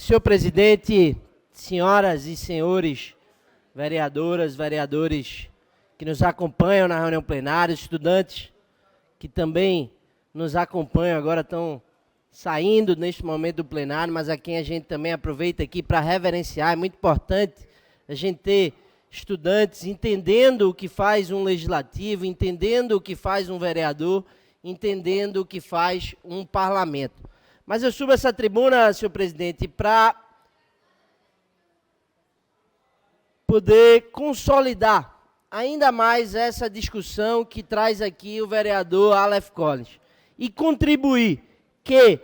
Senhor presidente, senhoras e senhores vereadoras, vereadores que nos acompanham na reunião plenária, estudantes que também nos acompanham agora estão saindo neste momento do plenário, mas a quem a gente também aproveita aqui para reverenciar. É muito importante a gente ter estudantes entendendo o que faz um legislativo, entendendo o que faz um vereador, entendendo o que faz um parlamento. Mas eu subo essa tribuna, senhor presidente, para poder consolidar ainda mais essa discussão que traz aqui o vereador Aleph Collins e contribuir que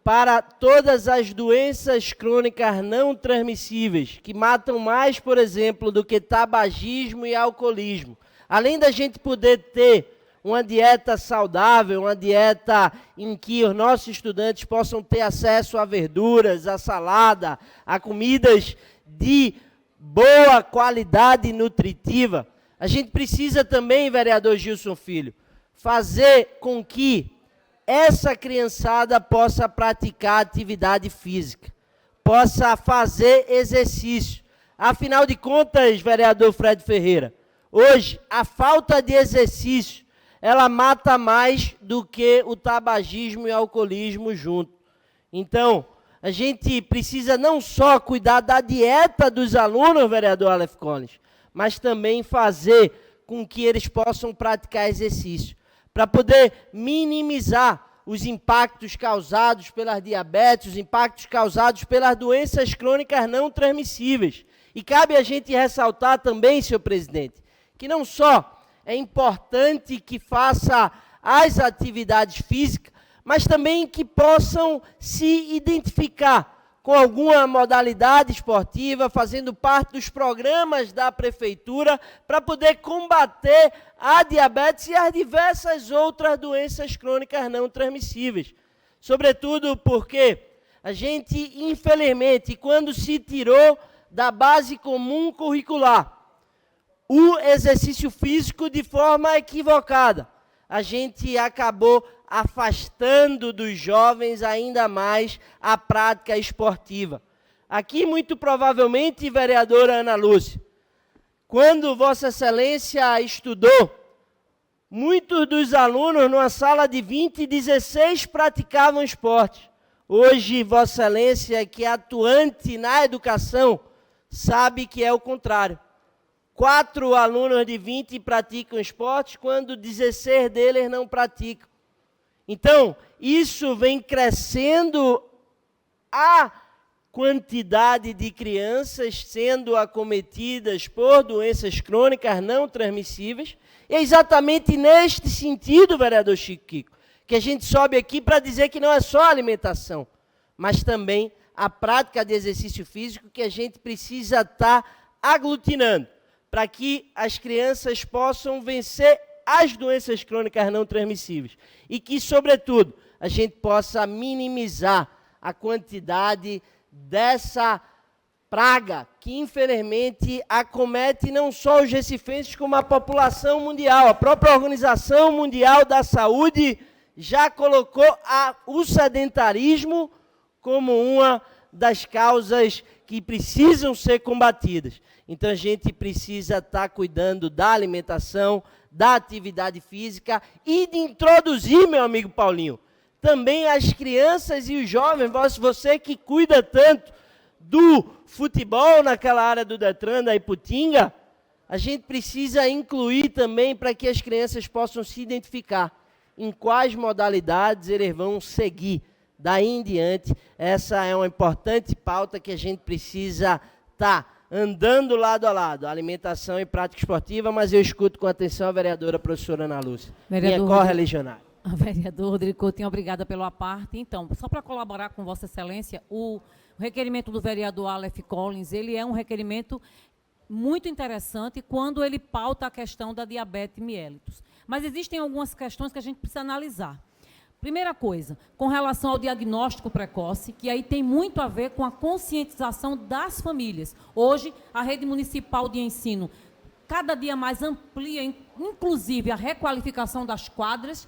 para todas as doenças crônicas não transmissíveis, que matam mais, por exemplo, do que tabagismo e alcoolismo, além da gente poder ter uma dieta saudável, uma dieta em que os nossos estudantes possam ter acesso a verduras, a salada, a comidas de boa qualidade nutritiva, a gente precisa também, vereador Gilson Filho, fazer com que essa criançada possa praticar atividade física, possa fazer exercício. Afinal de contas, vereador Fred Ferreira, hoje a falta de exercício, ela mata mais do que o tabagismo e o alcoolismo junto. Então, a gente precisa não só cuidar da dieta dos alunos, vereador Aleph Collins, mas também fazer com que eles possam praticar exercício, para poder minimizar os impactos causados pela diabetes, os impactos causados pelas doenças crônicas não transmissíveis. E cabe a gente ressaltar também, senhor presidente, que não só é importante que faça as atividades físicas, mas também que possam se identificar com alguma modalidade esportiva, fazendo parte dos programas da prefeitura, para poder combater a diabetes e as diversas outras doenças crônicas não transmissíveis. Sobretudo porque a gente, infelizmente, quando se tirou da base comum curricular o exercício físico de forma equivocada, a gente acabou afastando dos jovens ainda mais a prática esportiva. Aqui, muito provavelmente, vereadora Ana Lúcia, quando Vossa Excelência estudou, muitos dos alunos, numa sala de 20, 16 praticavam esporte. Hoje, Vossa Excelência, que é atuante na educação, sabe que é o contrário. 4 alunos de 20 praticam esporte, quando 16 deles não praticam. Então, isso vem crescendo a quantidade de crianças sendo acometidas por doenças crônicas não transmissíveis. E é exatamente neste sentido, vereador Chico Kiko, que a gente sobe aqui para dizer que não é só a alimentação, mas também a prática de exercício físico que a gente precisa estar aglutinando, para que as crianças possam vencer as doenças crônicas não transmissíveis e que, sobretudo, a gente possa minimizar a quantidade dessa praga que, infelizmente, acomete não só os recifenses, como a população mundial. A própria Organização Mundial da Saúde já colocou o sedentarismo como uma das causas que precisam ser combatidas. Então, a gente precisa estar cuidando da alimentação, da atividade física e de introduzir, meu amigo Paulinho, também as crianças e os jovens, você que cuida tanto do futebol naquela área do Detran, da Iputinga, a gente precisa incluir também para que as crianças possam se identificar em quais modalidades eles vão seguir. Daí em diante, essa é uma importante pauta que a gente precisa estar andando lado a lado, alimentação e prática esportiva, mas eu escuto com atenção a vereadora professora Ana Lúcia, minha correligionária. Vereador Rodrigo Coutinho, obrigada pela parte. Então, só para colaborar com Vossa Excelência, o requerimento do vereador Aleph Collins, ele é um requerimento muito interessante quando ele pauta a questão da diabetes mellitus. Mas existem algumas questões que a gente precisa analisar. Primeira coisa, com relação ao diagnóstico precoce, que aí tem muito a ver com a conscientização das famílias. Hoje, a rede municipal de ensino cada dia mais amplia, inclusive, a requalificação das quadras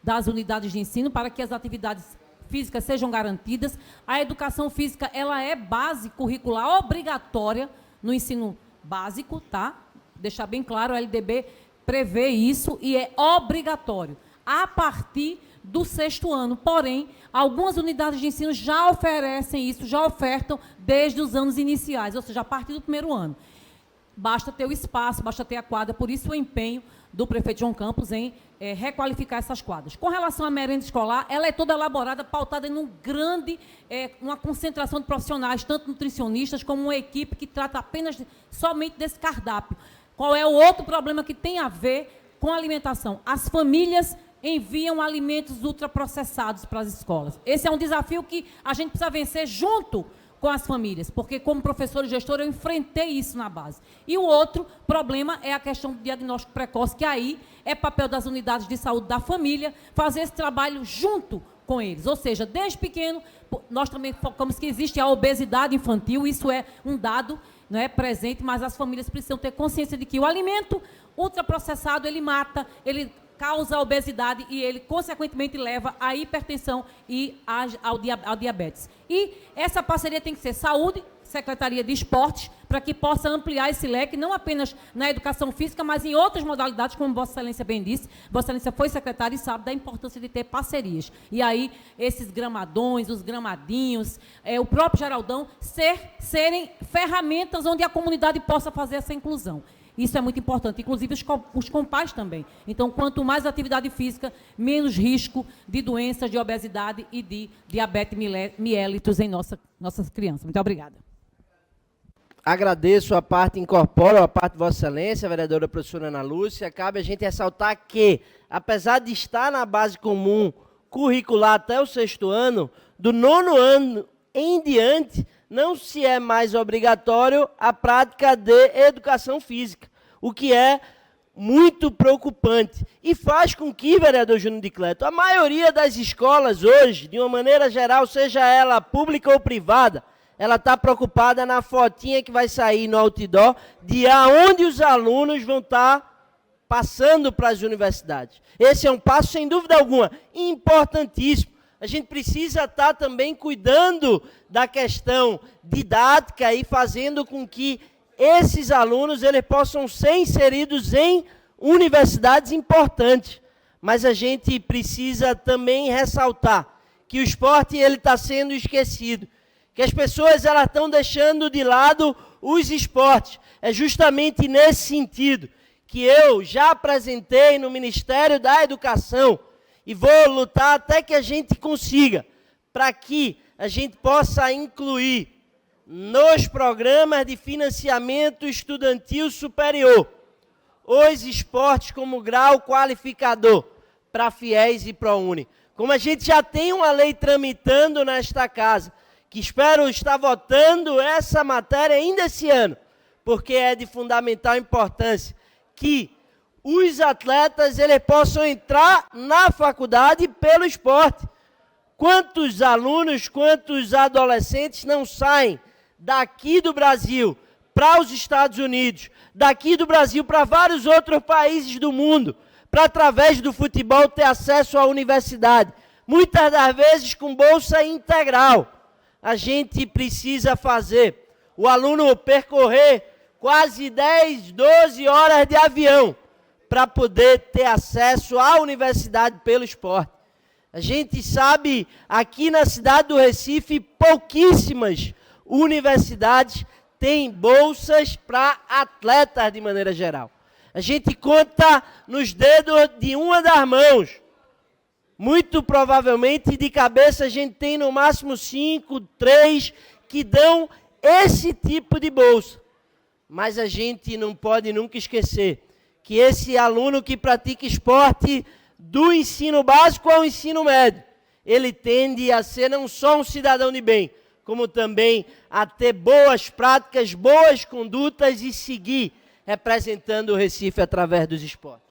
das unidades de ensino para que as atividades física sejam garantidas. A educação física, ela é base curricular obrigatória no ensino básico, tá? Deixar bem claro, a LDB prevê isso e é obrigatório a partir do 6º ano. Porém, algumas unidades de ensino já oferecem isso, já ofertam desde os anos iniciais, ou seja, a partir do 1º ano. Basta ter o espaço, basta ter a quadra, por isso o empenho do prefeito João Campos em requalificar essas quadras. Com relação à merenda escolar, ela é toda elaborada, pautada em uma concentração de profissionais, tanto nutricionistas como uma equipe que trata apenas somente desse cardápio. Qual é o outro problema que tem a ver com a alimentação? As famílias enviam alimentos ultraprocessados para as escolas. Esse é um desafio que a gente precisa vencer junto com as famílias, porque como professor e gestor eu enfrentei isso na base. E o outro problema é a questão do diagnóstico precoce, que aí é papel das unidades de saúde da família fazer esse trabalho junto com eles. Ou seja, desde pequeno, nós também focamos que existe a obesidade infantil, isso é um dado, não é presente, mas as famílias precisam ter consciência de que o alimento ultraprocessado, ele mata, ele causa obesidade e ele, consequentemente, leva à hipertensão e ao diabetes. E essa parceria tem que ser saúde, Secretaria de Esportes, para que possa ampliar esse leque, não apenas na educação física, mas em outras modalidades, como Vossa Excelência bem disse. Vossa Excelência foi secretária e sabe da importância de ter parcerias. E aí, esses gramadões, os gramadinhos, o próprio Geraldão, serem ferramentas onde a comunidade possa fazer essa inclusão. Isso é muito importante, inclusive os compás também. Então, quanto mais atividade física, menos risco de doenças, de obesidade e de diabetes mellitus em nossas crianças. Muito obrigada. Agradeço a parte, incorporo a parte de Vossa Excelência, a vereadora professora Ana Lúcia. Cabe a gente ressaltar que, apesar de estar na base comum curricular até o 6º ano, do 9º ano em diante, não se é mais obrigatório a prática de educação física, o que é muito preocupante. E faz com que, vereador Júnior de Cleto, a maioria das escolas hoje, de uma maneira geral, seja ela pública ou privada, ela está preocupada na fotinha que vai sair no outdoor de aonde os alunos vão estar passando para as universidades. Esse é um passo, sem dúvida alguma, importantíssimo. A gente precisa estar também cuidando da questão didática e fazendo com que esses alunos eles possam ser inseridos em universidades importantes. Mas a gente precisa também ressaltar que o esporte está sendo esquecido, que as pessoas elas estão deixando de lado os esportes. É justamente nesse sentido que eu já apresentei no Ministério da Educação e vou lutar até que a gente consiga, para que a gente possa incluir nos programas de financiamento estudantil superior os esportes como grau qualificador para FIES e ProUni. Como a gente já tem uma lei tramitando nesta casa, que espero estar votando essa matéria ainda esse ano, porque é de fundamental importância que os atletas eles possam entrar na faculdade pelo esporte. Quantos alunos, quantos adolescentes não saem daqui do Brasil para os Estados Unidos, daqui do Brasil para vários outros países do mundo, para através do futebol ter acesso à universidade, muitas das vezes com bolsa integral. A gente precisa fazer o aluno percorrer quase 10, 12 horas de avião para poder ter acesso à universidade pelo esporte. A gente sabe, aqui na cidade do Recife, pouquíssimas universidades têm bolsas para atletas de maneira geral. A gente conta nos dedos de uma das mãos. Muito provavelmente, de cabeça, a gente tem no máximo 5, 3 que dão esse tipo de bolsa. Mas a gente não pode nunca esquecer que esse aluno que pratica esporte do ensino básico ao ensino médio, ele tende a ser não só um cidadão de bem, como também a ter boas práticas, boas condutas e seguir representando o Recife através dos esportes.